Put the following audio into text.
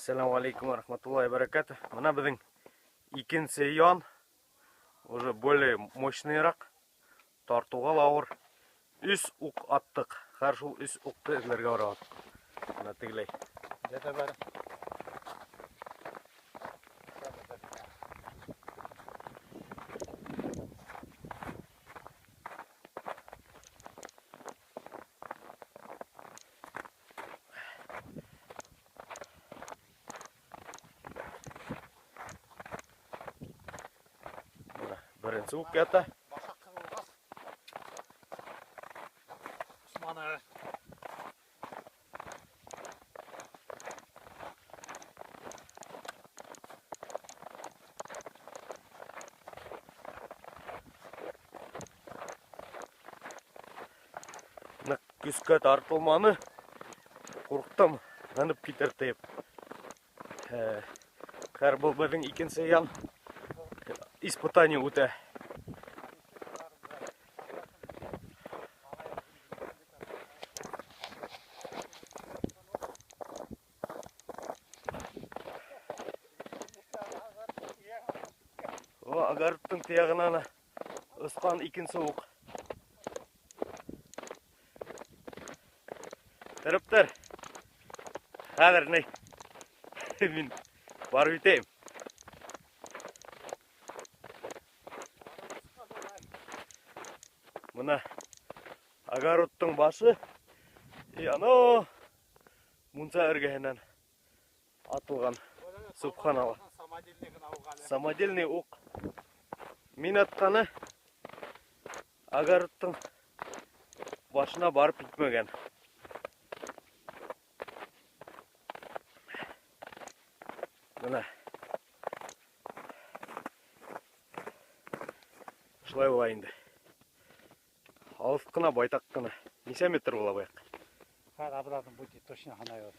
Ассаламу алейкум ва рахматуллахи ва баракатух. Мына біздің икенсе ян, уже более мощныйрақ, тартуға лауыр. Үс уқ аттық. Қаршыл үс уқты әзлерге барады. Мына тігілей. Жата бәрі. Бірінші уқ кәті. Башақ қығылғас. Усманы. Күске тартылманы қорықтым, ғанып кетер тейіп. Қар бұл біздің икенсе ян испытание өте. Агарыптың тияғынан ұсқан икенсе оқ. Тәріптер, қазір не? Мен барып етейім. Мына агароттың башы, анау мұнса әргәйінен атылған субханала. Самодельный оқ. Мен атқаны агароттың башына барып бітмеген. Мына шылай олайынды. Алыс қына, байтақ қына. Неше метр бола байық? Қар абырадың бұйты точно қана еді.